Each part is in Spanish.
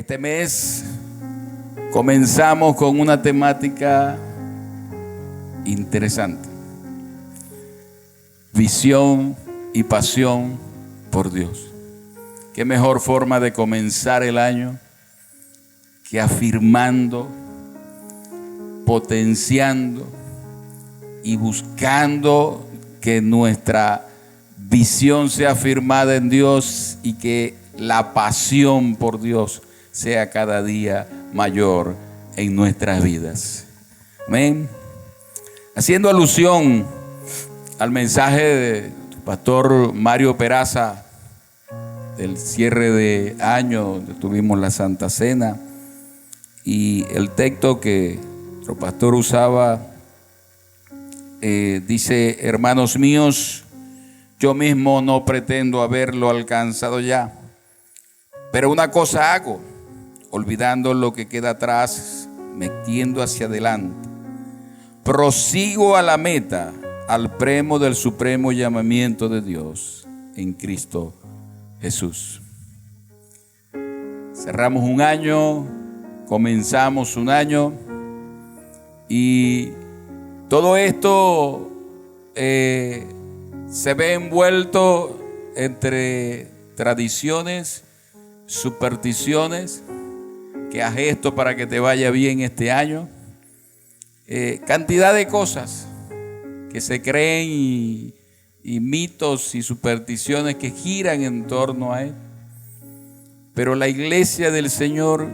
Este mes comenzamos con una temática interesante: visión y pasión por Dios. Qué mejor forma de comenzar el año que afirmando, potenciando y buscando que nuestra visión sea afirmada en Dios y que la pasión por Dios sea cada día mayor en nuestras vidas. Amén. Haciendo alusión al mensaje del pastor Mario Peraza del cierre de año, donde tuvimos la Santa Cena, y el texto que nuestro pastor usaba dice: hermanos míos, yo mismo no pretendo haberlo alcanzado ya, pero una cosa hago, olvidando lo que queda atrás, metiendo hacia adelante, prosigo a la meta, al premio del supremo llamamiento de Dios en Cristo Jesús. Cerramos un año, comenzamos un año, y todo esto se ve envuelto entre tradiciones, supersticiones, que haz esto para que te vaya bien este año, cantidad de cosas que se creen y mitos y supersticiones que giran en torno a él. Pero la iglesia del Señor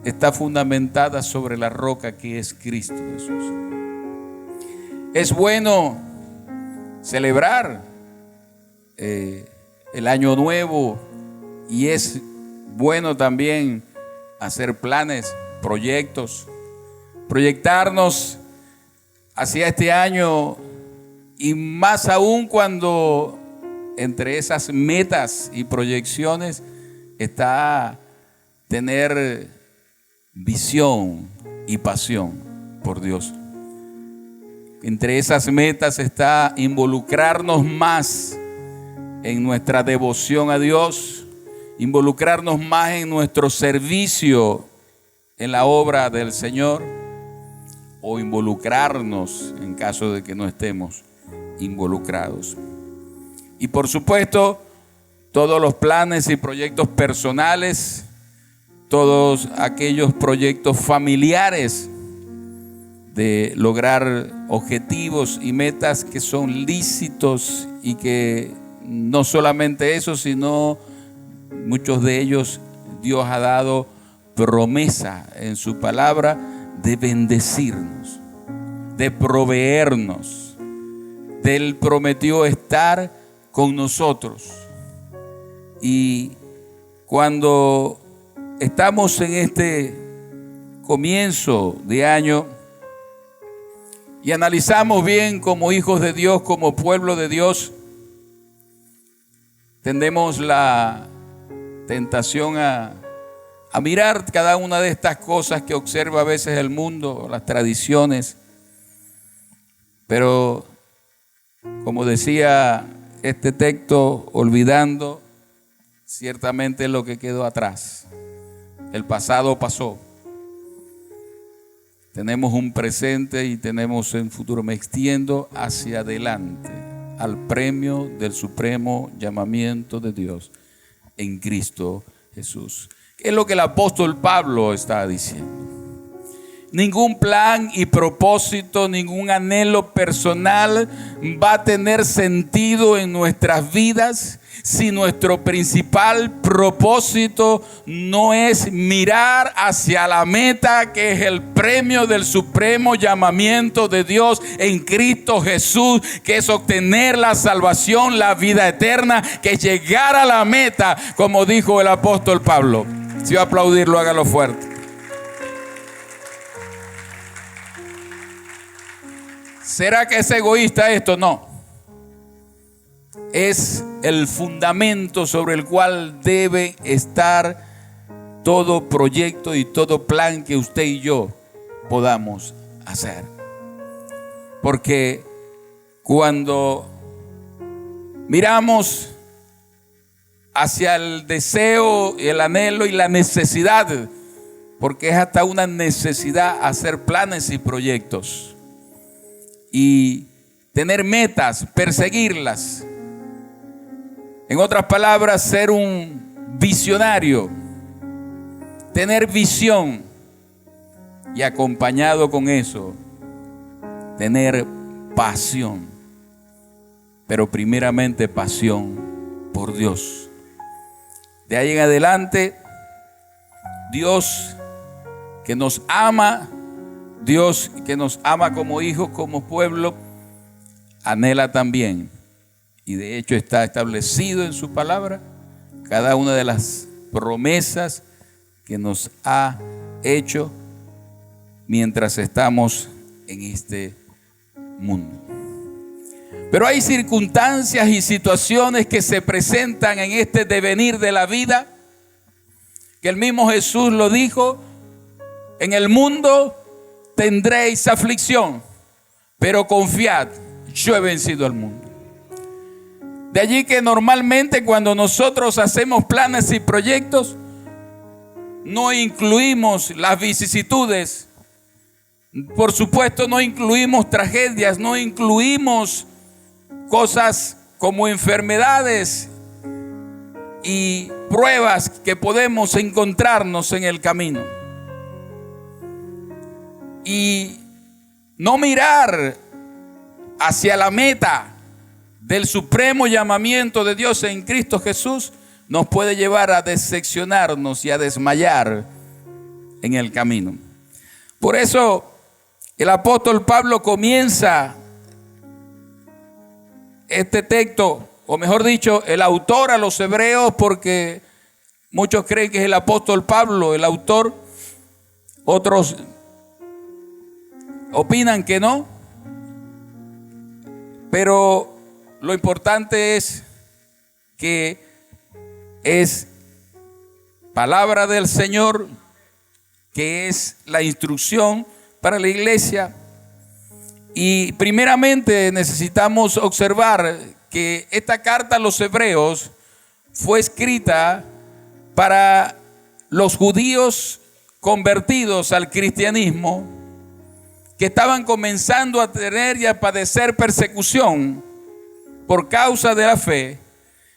está fundamentada sobre la roca que es Cristo Jesús. Es bueno celebrar el año nuevo, y es bueno también hacer planes, proyectos, proyectarnos hacia este año, y más aún cuando entre esas metas y proyecciones está tener visión y pasión por Dios. Entre esas metas está involucrarnos más en nuestra devoción a Dios, involucrarnos más en nuestro servicio en la obra del Señor, o involucrarnos en caso de que no estemos involucrados. Y por supuesto, todos los planes y proyectos personales, todos aquellos proyectos familiares de lograr objetivos y metas que son lícitos, y que no solamente eso, sino muchos de ellos Dios ha dado promesa en su palabra de bendecirnos, de proveernos. Él prometió estar con nosotros. Y cuando estamos en este comienzo de año y analizamos bien como hijos de Dios, como pueblo de Dios, tendemos la tentación a mirar cada una de estas cosas que observa a veces el mundo, las tradiciones. Pero como decía este texto, olvidando ciertamente lo que quedó atrás. El pasado pasó. Tenemos un presente y tenemos un futuro. Me extiendo hacia adelante al premio del supremo llamamiento de Dios en Cristo Jesús. ¿Qué es lo que el apóstol Pablo está diciendo? Ningún plan y propósito, ningún anhelo personal va a tener sentido en nuestras vidas si nuestro principal propósito no es mirar hacia la meta, que es el premio del supremo llamamiento de Dios en Cristo Jesús, que es obtener la salvación, la vida eterna, que es llegar a la meta, como dijo el apóstol Pablo. Si va a aplaudirlo, hágalo fuerte. ¿Será que es egoísta esto? No. Es el fundamento sobre el cual debe estar todo proyecto y todo plan que usted y yo podamos hacer. Porque cuando miramos hacia el deseo, el anhelo y la necesidad, porque es hasta una necesidad hacer planes y proyectos y tener metas, perseguirlas. En otras palabras, ser un visionario, tener visión y acompañado con eso, tener pasión, pero primeramente pasión por Dios. De ahí en adelante, Dios que nos ama, Dios que nos ama como hijos, como pueblo, anhela también, y de hecho está establecido en su palabra, cada una de las promesas que nos ha hecho mientras estamos en este mundo. Pero hay circunstancias y situaciones que se presentan en este devenir de la vida, que el mismo Jesús lo dijo: en el mundo tendréis aflicción, pero confiad, yo he vencido al mundo. De allí que normalmente cuando nosotros hacemos planes y proyectos, no incluimos las vicisitudes, por supuesto no incluimos tragedias, no incluimos cosas como enfermedades y pruebas que podemos encontrarnos en el camino. Y no mirar hacia la meta del supremo llamamiento de Dios en Cristo Jesús nos puede llevar a decepcionarnos y a desmayar en el camino. Por eso el apóstol Pablo comienza este texto, o mejor dicho, el autor a los hebreos, porque muchos creen que es el apóstol Pablo el autor, otros opinan que no, pero lo importante es que es palabra del Señor, que es la instrucción para la iglesia. Y primeramente necesitamos observar que esta carta a los hebreos fue escrita para los judíos convertidos al cristianismo, que estaban comenzando a tener y a padecer persecución por causa de la fe,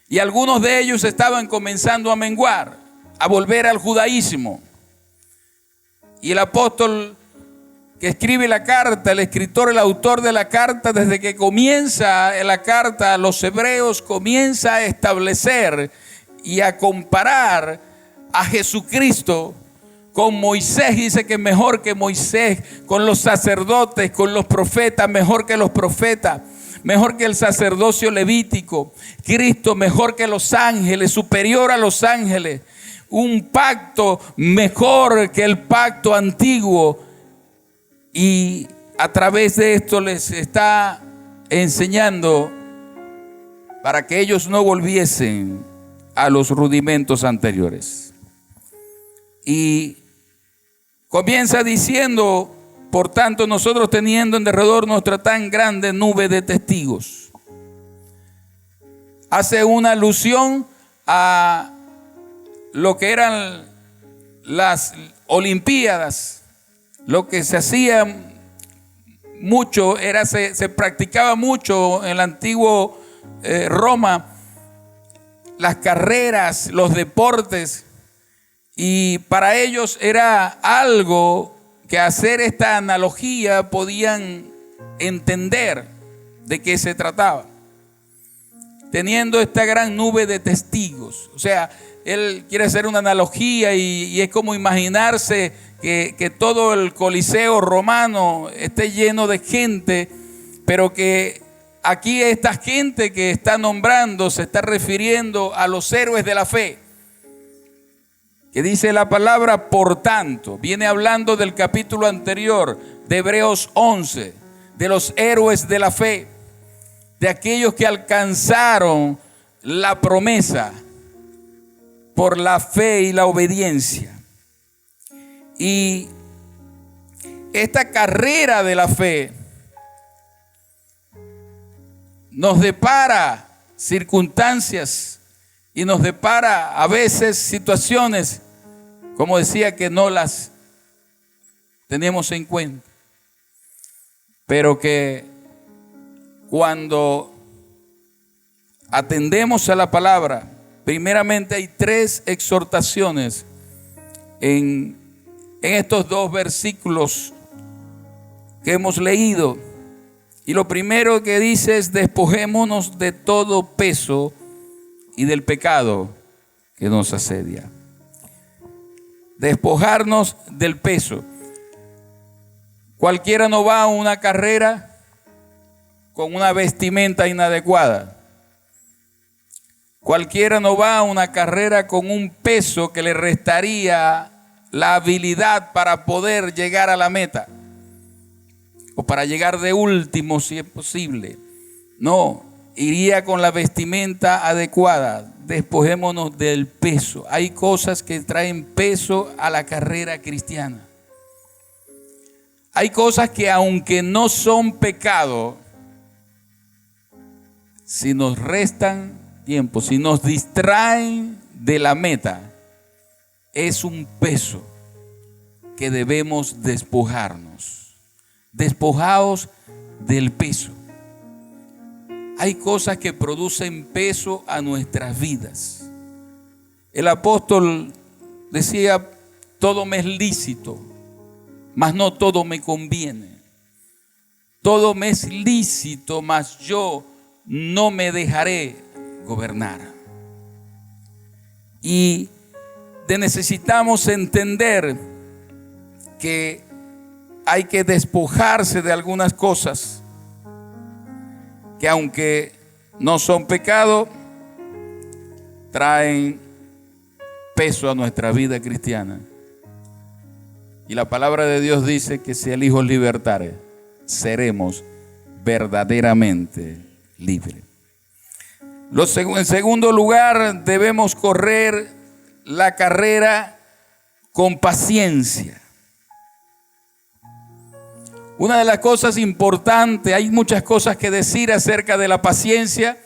y algunos de ellos estaban comenzando a menguar, a volver al judaísmo. Y el apóstol que escribe la carta, el escritor, el autor de la carta, desde que comienza la carta a los hebreos, comienza a establecer y a comparar a Jesucristo con Moisés. Dice que mejor que Moisés, con los sacerdotes, con los profetas, mejor que los profetas, mejor que el sacerdocio levítico. Cristo mejor que los ángeles, superior a los ángeles. Un pacto mejor que el pacto antiguo. Y a través de esto les está enseñando para que ellos no volviesen a los rudimentos anteriores. Y comienza diciendo: por tanto, nosotros teniendo en derredor nuestra tan grande nube de testigos. Hace una alusión a lo que eran las Olimpiadas. Lo que se hacía mucho era, se practicaba mucho en el antiguo Roma, las carreras, los deportes, y para ellos era algo que hacer esta analogía podían entender de qué se trataba, teniendo esta gran nube de testigos. O sea, él quiere hacer una analogía y es como imaginarse que todo el Coliseo romano esté lleno de gente, pero que aquí esta gente que está nombrando se está refiriendo a los héroes de la fe. Que dice la palabra por tanto, viene hablando del capítulo anterior de Hebreos 11, de los héroes de la fe, de aquellos que alcanzaron la promesa por la fe y la obediencia. Y esta carrera de la fe nos depara circunstancias y nos depara a veces situaciones, como decía, que no las tenemos en cuenta, pero que cuando atendemos a la palabra, primeramente hay 3 exhortaciones en estos 2 versículos que hemos leído. Y lo primero que dice es: despojémonos de todo peso y del pecado que nos asedia. Despojarnos del peso. Cualquiera no va a una carrera con una vestimenta inadecuada. Cualquiera no va a una carrera con un peso que le restaría la habilidad para poder llegar a la meta, o para llegar de último si es posible. No, iría con la vestimenta adecuada. Despojémonos del peso. Hay cosas que traen peso a la carrera cristiana. Hay cosas que, aunque no son pecado, si nos restan tiempo, si nos distraen de la meta, es un peso que debemos despojarnos. Despojaos del peso. Hay cosas que producen peso a nuestras vidas. El apóstol decía: todo me es lícito, mas no todo me conviene. Todo me es lícito, mas yo no me dejaré gobernar. Y necesitamos entender que hay que despojarse de algunas cosas que, aunque no son pecado, traen peso a nuestra vida cristiana. Y la palabra de Dios dice que si el Hijo libertare, seremos verdaderamente libres. En segundo lugar, debemos correr la carrera con paciencia. Una de las cosas importantes, hay muchas cosas que decir acerca de la paciencia,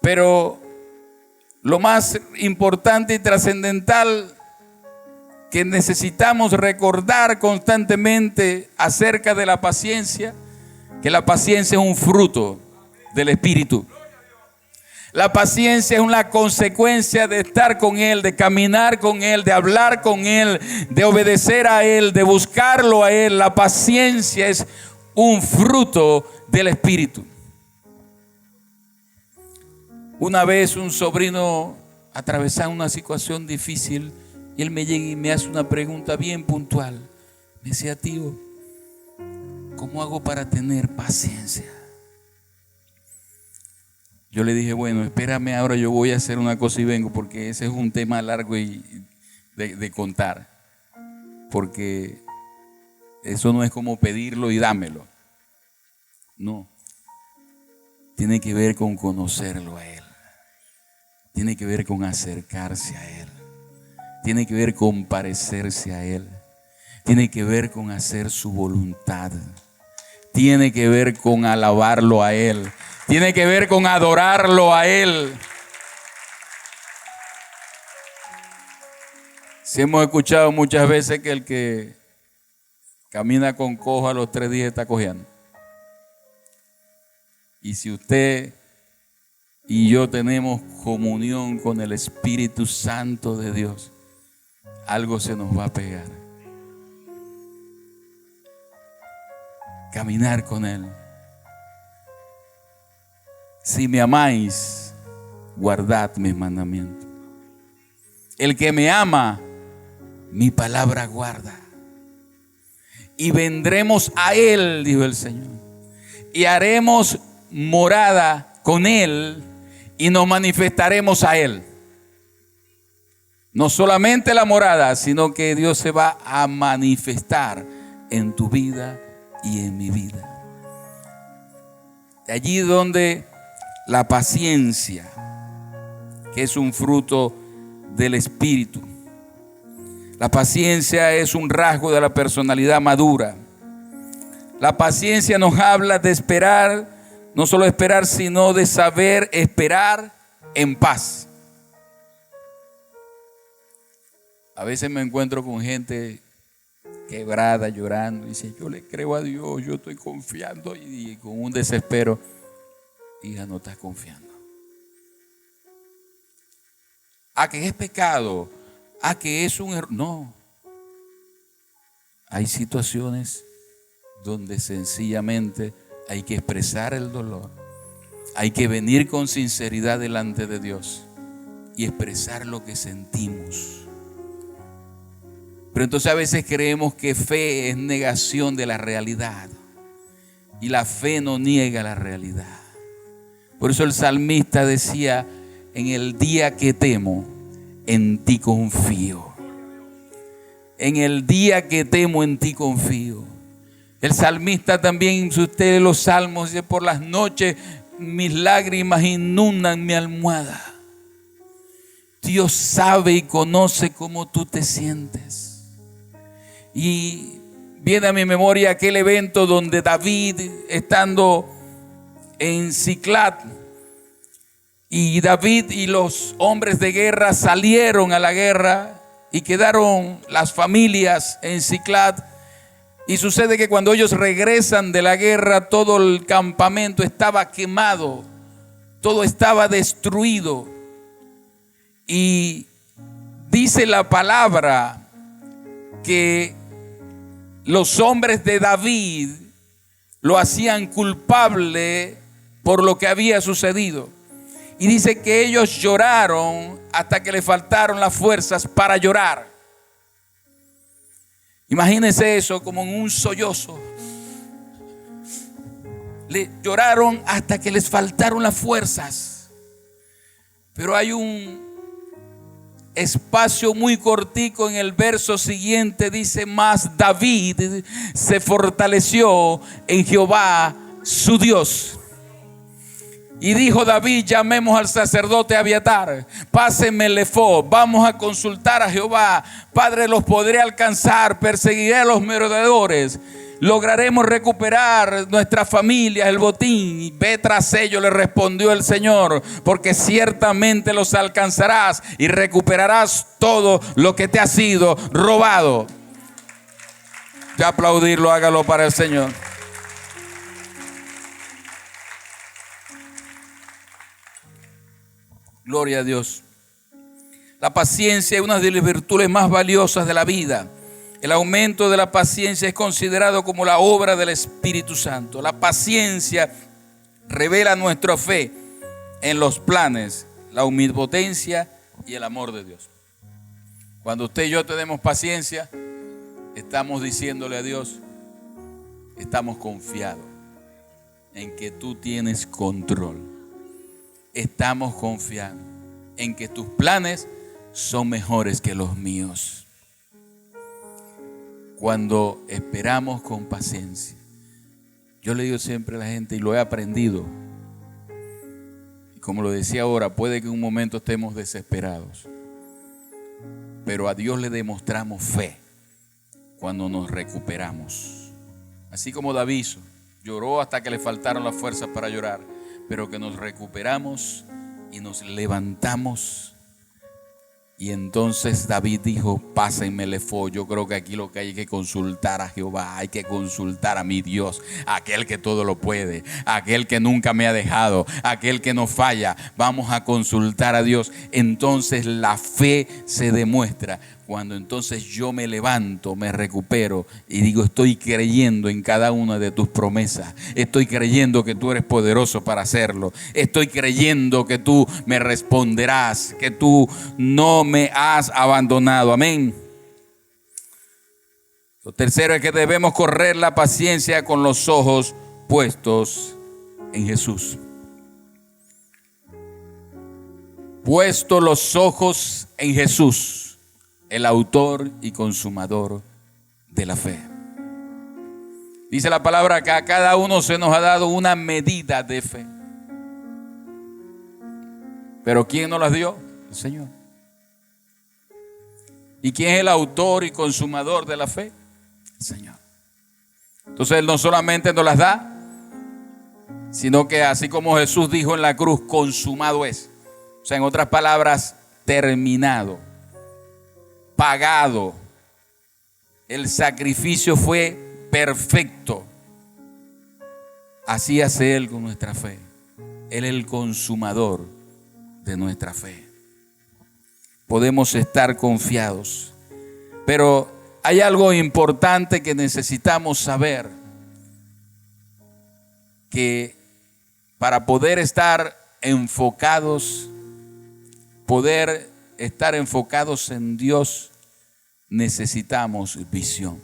pero lo más importante y trascendental que necesitamos recordar constantemente acerca de la paciencia, que la paciencia es un fruto del Espíritu. La paciencia es una consecuencia de estar con Él, de caminar con Él, de hablar con Él, de obedecer a Él, de buscarlo a Él. La paciencia es un fruto del Espíritu. Una vez un sobrino atravesaba una situación difícil y él me llega y me hace una pregunta bien puntual. Me decía: tío, ¿cómo hago para tener paciencia? Yo le dije: bueno, espérame, ahora yo voy a hacer una cosa y vengo, porque ese es un tema largo de contar. Porque eso no es como pedirlo y dámelo. No. Tiene que ver con conocerlo a Él. Tiene que ver con acercarse a Él. Tiene que ver con parecerse a Él. Tiene que ver con hacer su voluntad. Tiene que ver con alabarlo a Él. Tiene que ver con adorarlo a Él. Si hemos escuchado muchas veces que el que camina con cojo a los 3 días está cojeando. Y si usted y yo tenemos comunión con el Espíritu Santo de Dios, algo se nos va a pegar. Caminar con Él. Si me amáis, guardad mis mandamientos. El que me ama, mi palabra guarda. Y vendremos a Él, dijo el Señor, y haremos morada con Él y nos manifestaremos a Él. No solamente la morada, sino que Dios se va a manifestar en tu vida y en mi vida. De allí donde la paciencia, que es un fruto del Espíritu. La paciencia es un rasgo de la personalidad madura. La paciencia nos habla de esperar, no solo esperar, sino de saber esperar en paz. A veces me encuentro con gente quebrada, llorando, y dice, yo le creo a Dios, yo estoy confiando, y con un desespero. Hija, no estás confiando. A que es pecado, a que es un error. No. Hay situaciones donde sencillamente hay que expresar el dolor. Hay que venir con sinceridad delante de Dios y expresar lo que sentimos. Pero entonces a veces creemos que fe es negación de la realidad. Y la fe no niega la realidad. Por eso el salmista decía, en el día que temo, en ti confío. En el día que temo, en ti confío. El salmista también, si usted lee los salmos, dice, por las noches mis lágrimas inundan mi almohada. Dios sabe y conoce cómo tú te sientes. Y viene a mi memoria aquel evento donde David, estando en Siclag, y David y los hombres de guerra salieron a la guerra y quedaron las familias en Siclag. Y sucede que cuando ellos regresan de la guerra, todo el campamento estaba quemado, todo estaba destruido. Y dice la palabra que los hombres de David lo hacían culpable por lo que había sucedido. Y dice que ellos lloraron hasta que le faltaron las fuerzas para llorar. Imagínense eso como en un sollozo. Le lloraron hasta que les faltaron las fuerzas. Pero hay un espacio muy cortico en el verso siguiente, dice, más David se fortaleció en Jehová su Dios. Y dijo David, llamemos al sacerdote Abiatar, pásenme el efod, vamos a consultar a Jehová. Padre, los podré alcanzar, perseguiré a los merodeadores, lograremos recuperar nuestras familias, el botín. Y ve tras ellos, le respondió el Señor, porque ciertamente los alcanzarás y recuperarás todo lo que te ha sido robado. De aplaudirlo, hágalo para el Señor. Gloria a Dios. La paciencia es una de las virtudes más valiosas de la vida. El aumento de la paciencia es considerado como la obra del Espíritu Santo. La paciencia revela nuestra fe en los planes, la omnipotencia y el amor de Dios. Cuando usted y yo tenemos paciencia, estamos diciéndole a Dios, estamos confiados en que tú tienes control. Estamos confiando en que tus planes son mejores que los míos. Cuando esperamos con paciencia, yo le digo siempre a la gente, y lo he aprendido, y como lo decía ahora, puede que en un momento estemos desesperados, pero a Dios le demostramos fe cuando nos recuperamos. Así como David lloró hasta que le faltaron las fuerzas para llorar, pero que nos recuperamos y nos levantamos. Y entonces David dijo, pásenme el efod. Yo creo que aquí lo que hay que consultar a Jehová, hay que consultar a mi Dios, aquel que todo lo puede, aquel que nunca me ha dejado, aquel que no falla. Vamos a consultar a Dios. Entonces la fe se demuestra cuando entonces yo me levanto, me recupero y digo, estoy creyendo en cada una de tus promesas. Estoy creyendo que tú eres poderoso para hacerlo. Estoy creyendo que tú me responderás, que tú no me has abandonado. Amén. Lo tercero es que debemos correr la paciencia con los ojos puestos en Jesús. Puesto los ojos en Jesús, el autor y consumador de la fe. Dice la palabra que a cada uno se nos ha dado una medida de fe. Pero ¿quién nos las dio? El Señor. ¿Y quién es el autor y consumador de la fe? El Señor. Entonces Él no solamente nos las da, sino que así como Jesús dijo en la cruz, consumado es. O sea, en otras palabras, terminado, pagado. El sacrificio fue perfecto. Así hace Él con nuestra fe. Él es el consumador de nuestra fe. Podemos estar confiados. Pero hay algo importante que necesitamos saber. Que para poder estar enfocados en Dios, necesitamos visión.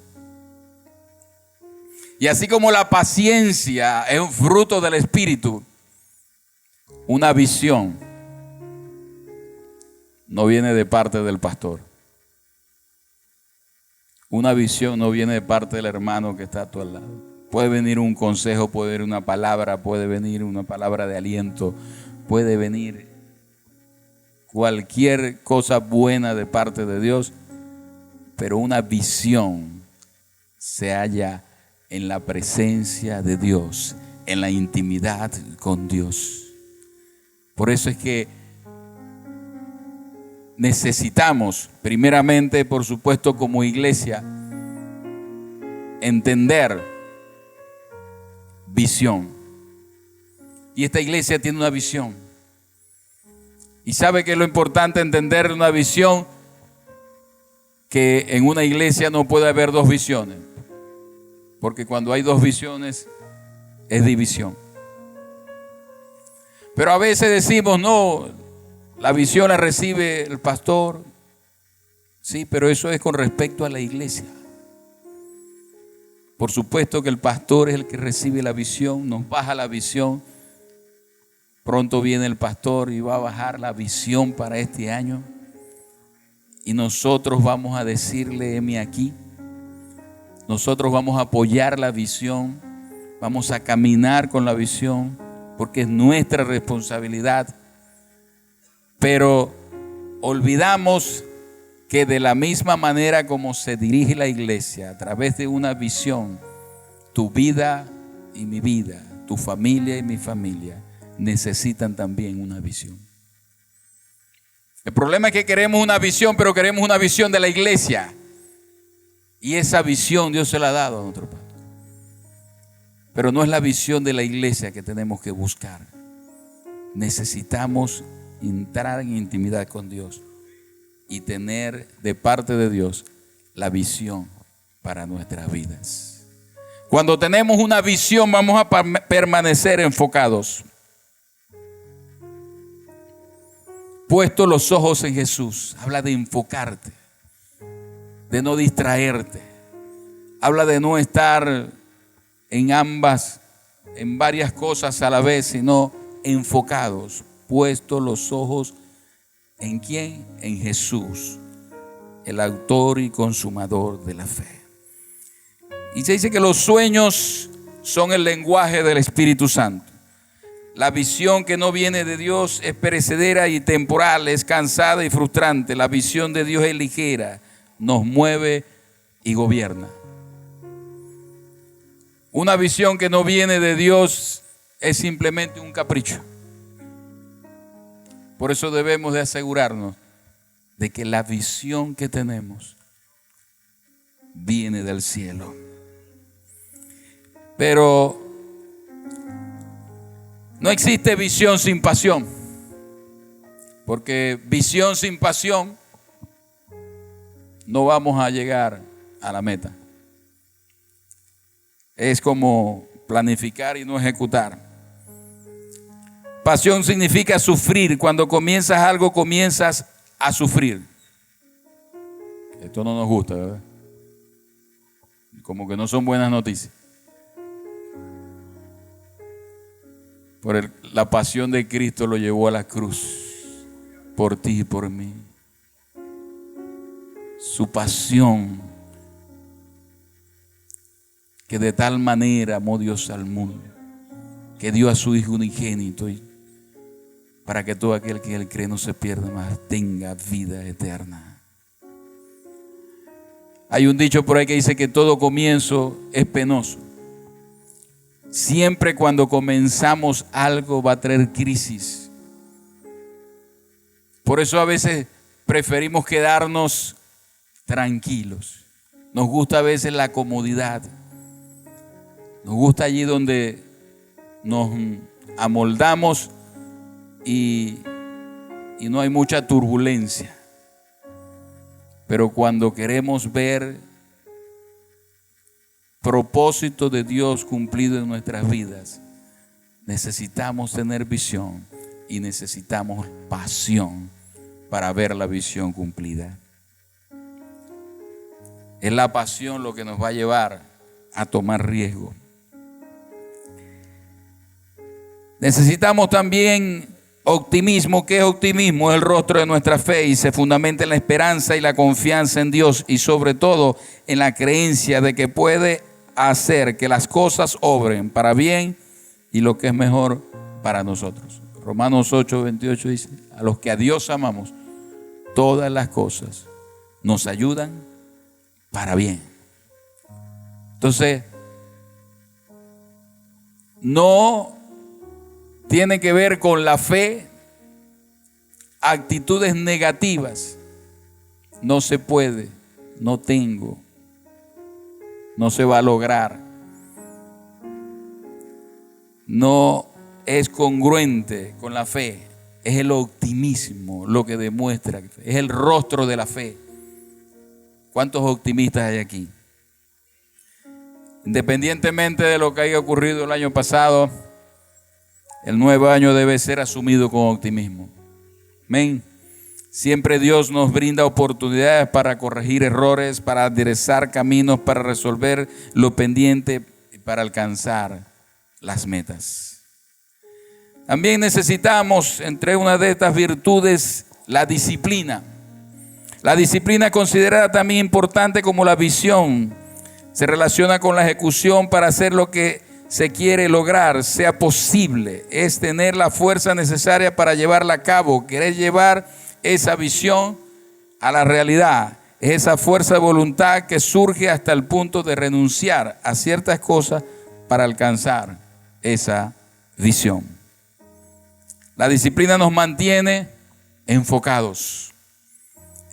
Y así como la paciencia es un fruto del Espíritu, una visión no viene de parte del pastor. Una visión no viene de parte del hermano que está a tu lado. Puede venir un consejo, puede venir una palabra, puede venir una palabra de aliento, puede venir cualquier cosa buena de parte de Dios, pero una visión se halla en la presencia de Dios, en la intimidad con Dios. Por eso es que necesitamos, primeramente, por supuesto, como iglesia, entender visión. Y esta iglesia tiene una visión. Y sabe que es lo importante entender una visión, que en una iglesia no puede haber dos visiones. Porque cuando hay dos visiones es división. Pero a veces decimos, no, la visión la recibe el pastor. Sí, pero eso es con respecto a la iglesia. Por supuesto que el pastor es el que recibe la visión, nos baja la visión. Pronto viene el pastor y va a bajar la visión para este año. Y nosotros vamos a decirle, heme aquí. Nosotros vamos a apoyar la visión, vamos a caminar con la visión, porque es nuestra responsabilidad. Pero olvidamos que de la misma manera como se dirige la iglesia, a través de una visión, tu vida y mi vida, tu familia y mi familia, necesitan también una visión. El problema es que queremos una visión, pero queremos una visión de la iglesia. Y esa visión Dios se la ha dado a nuestro pastor. Pero no es la visión de la iglesia que tenemos que buscar. Necesitamos entrar en intimidad con Dios y tener de parte de Dios la visión para nuestras vidas. Cuando tenemos una visión, vamos a permanecer enfocados. Puesto los ojos en Jesús. Habla de enfocarte, de no distraerte. Habla de no estar en varias cosas a la vez, sino enfocados, puestos los ojos ¿en quién? En Jesús, el autor y consumador de la fe. Y se dice que los sueños son el lenguaje del Espíritu Santo. La visión que no viene de Dios es perecedera y temporal, es cansada y frustrante. La visión de Dios es ligera, nos mueve y gobierna. Una visión que no viene de Dios es simplemente un capricho. Por eso debemos de asegurarnos de que la visión que tenemos viene del cielo. Pero no existe visión sin pasión, porque visión sin pasión no vamos a llegar a la meta. Es como planificar y no ejecutar. Pasión significa sufrir. Cuando comienzas algo, comienzas a sufrir. Esto no nos gusta, ¿verdad? Como que no son buenas noticias. La pasión de Cristo lo llevó a la cruz, por ti y por mí. Su pasión, que de tal manera amó Dios al mundo, que dio a su Hijo unigénito, para que todo aquel que en él cree no se pierda, mas tenga vida eterna. Hay un dicho por ahí que dice que todo comienzo es penoso. Siempre cuando comenzamos algo va a traer crisis. Por eso a veces preferimos quedarnos tranquilos. Nos gusta a veces la comodidad. Nos gusta allí donde nos amoldamos y no hay mucha turbulencia. Pero cuando queremos ver propósito de Dios cumplido en nuestras vidas, necesitamos tener visión y necesitamos pasión para ver la visión cumplida. Es la pasión lo que nos va a llevar a tomar riesgo. Necesitamos también optimismo. ¿Qué es optimismo? Es el rostro de nuestra fe y se fundamenta en la esperanza y la confianza en Dios y sobre todo en la creencia de que puede hacer que las cosas obren para bien y lo que es mejor para nosotros. Romanos 8:28 dice: a los que a Dios amamos, todas las cosas nos ayudan para bien. Entonces, no tiene que ver con la fe actitudes negativas. No se puede, no tengo, no se va a lograr. No es congruente con la fe. Es el optimismo lo que demuestra. Es el rostro de la fe. ¿Cuántos optimistas hay aquí? Independientemente de lo que haya ocurrido el año pasado, el nuevo año debe ser asumido con optimismo. Amén. Siempre Dios nos brinda oportunidades para corregir errores, para aderezar caminos, para resolver lo pendiente y para alcanzar las metas. También necesitamos, entre una de estas virtudes, la disciplina. La disciplina, considerada también importante como la visión, se relaciona con la ejecución para hacer lo que se quiere lograr, sea posible. Es tener la fuerza necesaria para llevarla a cabo, querer llevar esa visión a la realidad. Es esa fuerza de voluntad que surge hasta el punto de renunciar a ciertas cosas para alcanzar esa visión. La disciplina nos mantiene enfocados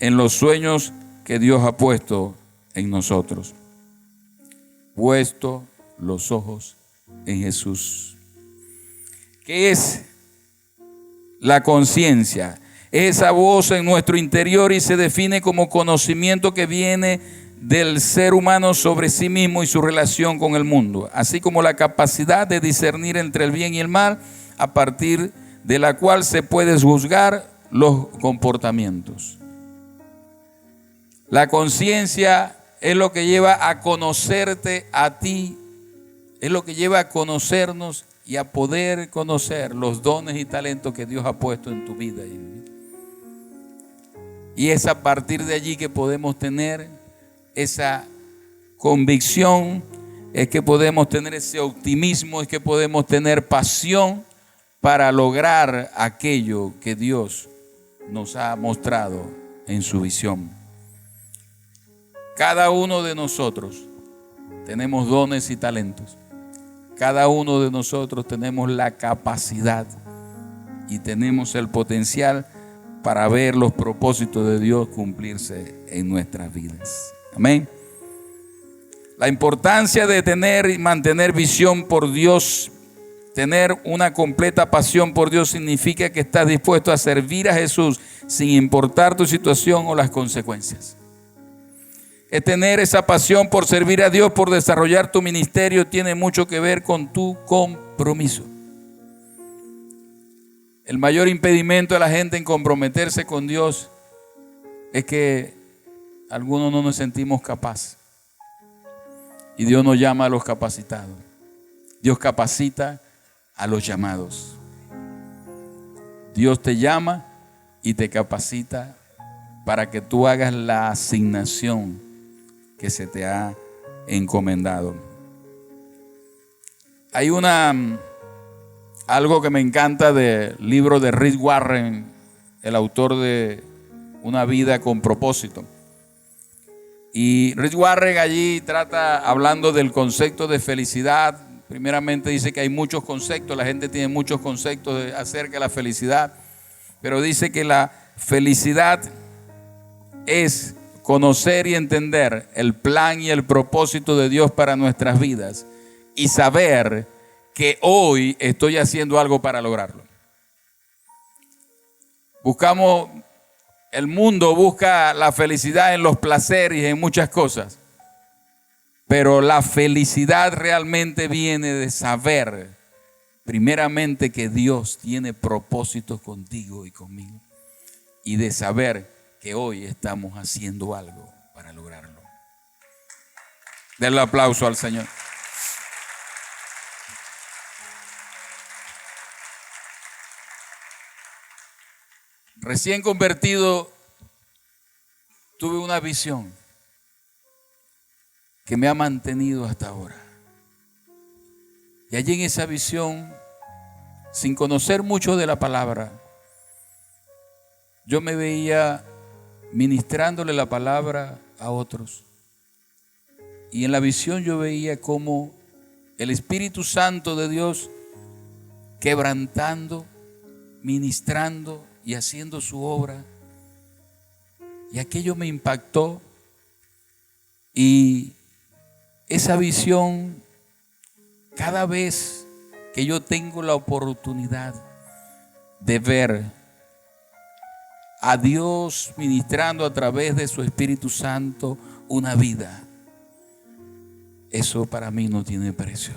en los sueños que Dios ha puesto en nosotros. Puesto los ojos en Jesús. ¿Qué es la conciencia? Esa voz en nuestro interior y se define como conocimiento que viene del ser humano sobre sí mismo y su relación con el mundo, así como la capacidad de discernir entre el bien y el mal, a partir de la cual se puede juzgar los comportamientos. La conciencia es lo que lleva a conocerte a ti, es lo que lleva a conocernos y a poder conocer los dones y talentos que Dios ha puesto en tu vida. Y es a partir de allí que podemos tener esa convicción, es que podemos tener ese optimismo, es que podemos tener pasión para lograr aquello que Dios nos ha mostrado en su visión. Cada uno de nosotros tenemos dones y talentos. Cada uno de nosotros tenemos la capacidad y tenemos el potencial para ver los propósitos de Dios cumplirse en nuestras vidas. Amén. La importancia de tener y mantener visión por Dios, tener una completa pasión por Dios, significa que estás dispuesto a servir a Jesús sin importar tu situación o las consecuencias. Es tener esa pasión por servir a Dios, por desarrollar tu ministerio, tiene mucho que ver con tu compromiso. El mayor impedimento de la gente en comprometerse con Dios es que algunos no nos sentimos capaces. Y Dios nos llama a los capacitados. Dios capacita a los llamados. Dios te llama y te capacita para que tú hagas la asignación que se te ha encomendado. Hay algo que me encanta del libro de Rick Warren, el autor de Una vida con propósito. Y Rick Warren allí trata hablando del concepto de felicidad. Primeramente dice que hay muchos conceptos, la gente tiene muchos conceptos acerca de la felicidad, pero dice que la felicidad es conocer y entender el plan y el propósito de Dios para nuestras vidas y saber que hoy estoy haciendo algo para lograrlo. El mundo busca la felicidad en los placeres y en muchas cosas, pero la felicidad realmente viene de saber, primeramente, que Dios tiene propósitos contigo y conmigo, y de saber que hoy estamos haciendo algo para lograrlo. Denle aplauso al Señor. Recién convertido, tuve una visión que me ha mantenido hasta ahora. Y allí en esa visión, sin conocer mucho de la palabra, yo me veía ministrándole la palabra a otros. Y en la visión yo veía cómo el Espíritu Santo de Dios quebrantando, ministrando y haciendo su obra. Y aquello me impactó. Y esa visión, cada vez que yo tengo la oportunidad de ver a Dios ministrando a través de su Espíritu Santo una vida, eso para mí no tiene precio.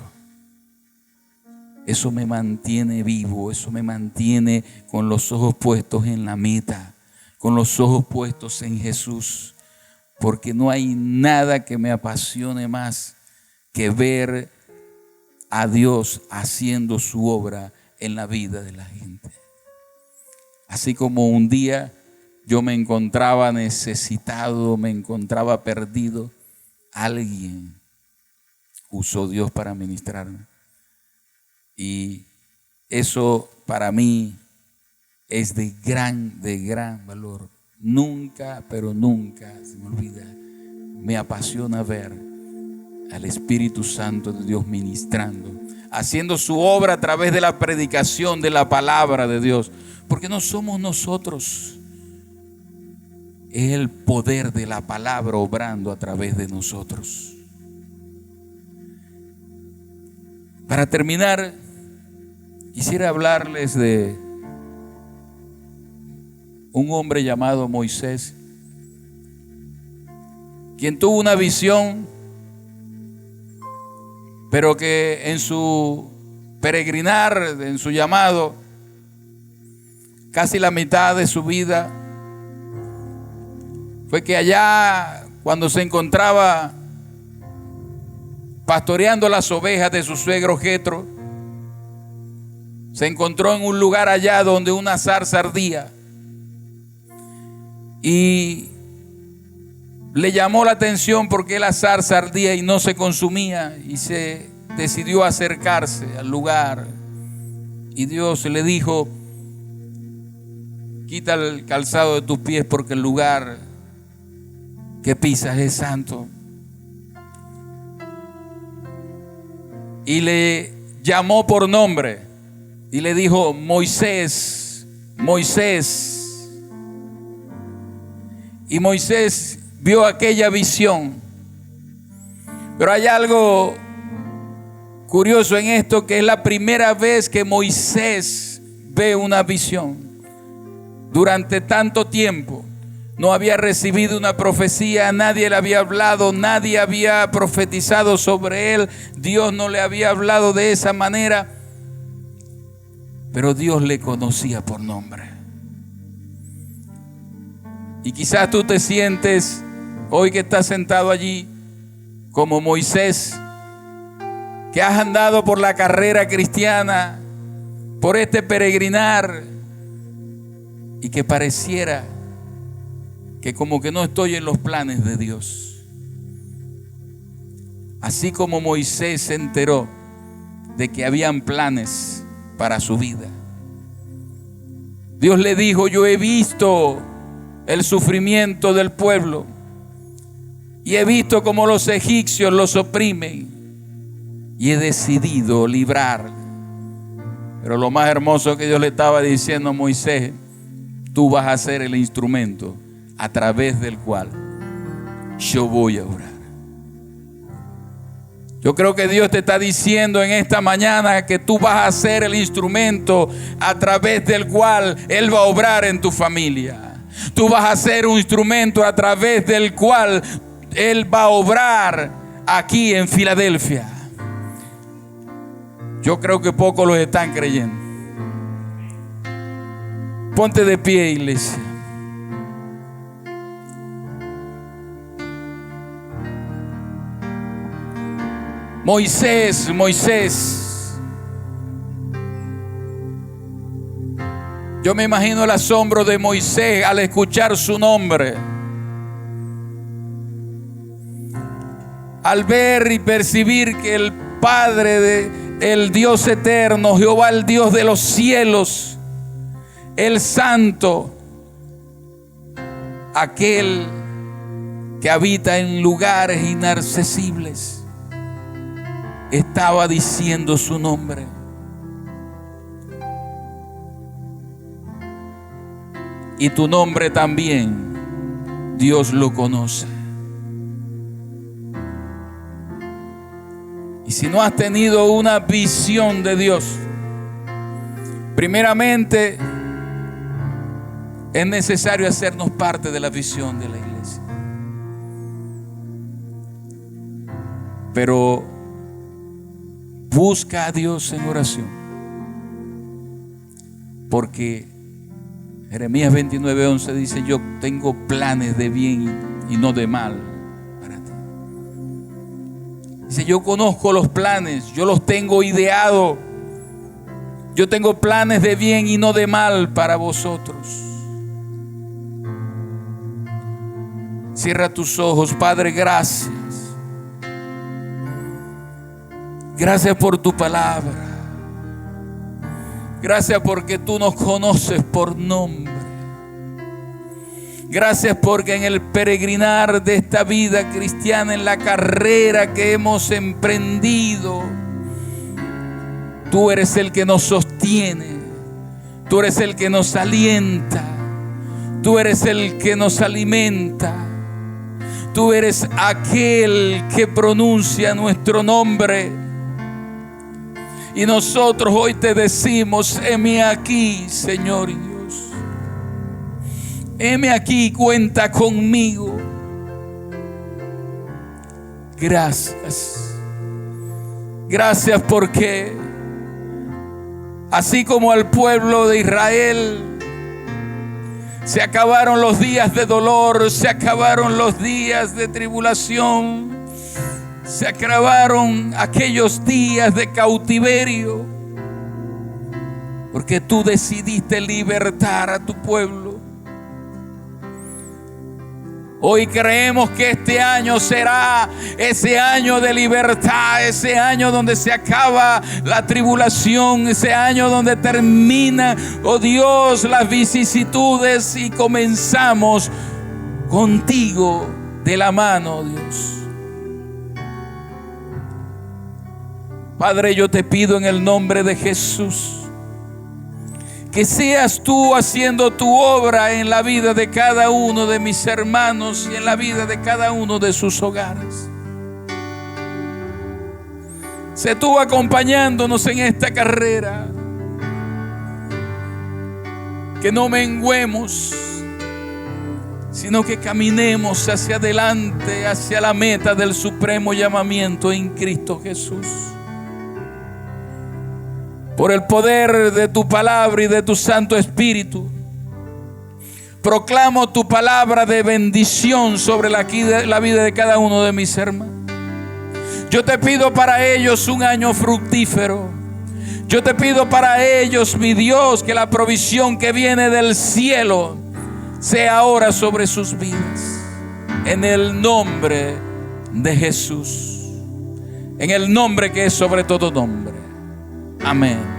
Eso me mantiene vivo, eso me mantiene con los ojos puestos en la meta, con los ojos puestos en Jesús, porque no hay nada que me apasione más que ver a Dios haciendo su obra en la vida de la gente. Así como un día yo me encontraba necesitado, me encontraba perdido, alguien usó Dios para ministrarme. Y eso para mí es de gran valor. Nunca, pero nunca se me olvida, me apasiona ver al Espíritu Santo de Dios ministrando, haciendo su obra a través de la predicación de la palabra de Dios. Porque no somos nosotros, es el poder de la palabra obrando a través de nosotros. Para terminar, quisiera hablarles de un hombre llamado Moisés, quien tuvo una visión, pero que en su peregrinar, en su llamado, casi la mitad de su vida fue que allá, cuando se encontraba pastoreando las ovejas de su suegro Jetro, se encontró en un lugar allá donde una zarza ardía y le llamó la atención porque la zarza ardía y no se consumía, y se decidió acercarse al lugar, y Dios le dijo: quita el calzado de tus pies porque el lugar que pisas es santo. Y le llamó por nombre y le dijo: Moisés, Moisés. Y Moisés vio aquella visión. Pero hay algo curioso en esto, que es la primera vez que Moisés ve una visión. Durante tanto tiempo no había recibido una profecía, nadie le había hablado, nadie había profetizado sobre él, Dios no le había hablado de esa manera, pero Dios le conocía por nombre. Y quizás tú te sientes hoy que estás sentado allí como Moisés, que has andado por la carrera cristiana, por este peregrinar, y que pareciera que como que no estoy en los planes de Dios. Así como Moisés se enteró de que habían planes para su vida, Dios le dijo: yo he visto el sufrimiento del pueblo y he visto cómo los egipcios los oprimen y he decidido librar. Pero lo más hermoso que Dios le estaba diciendo a Moisés: tú vas a ser el instrumento a través del cual yo voy a orar. Yo creo que Dios te está diciendo en esta mañana que tú vas a ser el instrumento a través del cual Él va a obrar en tu familia. Tú vas a ser un instrumento a través del cual Él va a obrar aquí en Filadelfia. Yo creo que pocos lo están creyendo. Ponte de pie, iglesia. Moisés. Yo me imagino el asombro de Moisés al escuchar su nombre. Al ver y percibir que el Padre, el Dios eterno, Jehová, el Dios de los cielos, el Santo, aquel que habita en lugares inaccesibles, estaba diciendo su nombre. Y tu nombre también Dios lo conoce. Y si no has tenido una visión de Dios, primeramente es necesario hacernos parte de la visión de la iglesia. Pero busca a Dios en oración, porque Jeremías 29:11 dice: yo tengo planes de bien y no de mal para ti. Dice: yo conozco los planes, yo los tengo ideado. Yo tengo planes de bien y no de mal para vosotros. Cierra tus ojos. Padre, gracias. Gracias por tu palabra. Gracias porque tú nos conoces por nombre. Gracias porque en el peregrinar de esta vida cristiana, en la carrera que hemos emprendido, tú eres el que nos sostiene. Tú eres el que nos alienta. Tú eres el que nos alimenta. Tú eres aquel que pronuncia nuestro nombre. Y nosotros hoy te decimos: heme aquí, Señor Dios. Heme aquí, cuenta conmigo. Gracias. Gracias porque así como al pueblo de Israel se acabaron los días de dolor, se acabaron los días de tribulación, se acabaron aquellos días de cautiverio, porque tú decidiste libertar a tu pueblo. Hoy creemos que este año será ese año de libertad, ese año donde se acaba la tribulación, ese año donde termina, oh Dios, las vicisitudes y comenzamos contigo de la mano, Dios. Padre, yo te pido en el nombre de Jesús que seas tú haciendo tu obra en la vida de cada uno de mis hermanos y en la vida de cada uno de sus hogares. Sé tú acompañándonos en esta carrera, que no menguemos, sino que caminemos hacia adelante, hacia la meta del supremo llamamiento en Cristo Jesús. Por el poder de tu palabra y de tu Santo Espíritu, proclamo tu palabra de bendición sobre la vida de cada uno de mis hermanos. Yo te pido para ellos un año fructífero. Yo te pido para ellos, mi Dios, que la provisión que viene del cielo sea ahora sobre sus vidas. En el nombre de Jesús. En el nombre que es sobre todo nombre. Amén.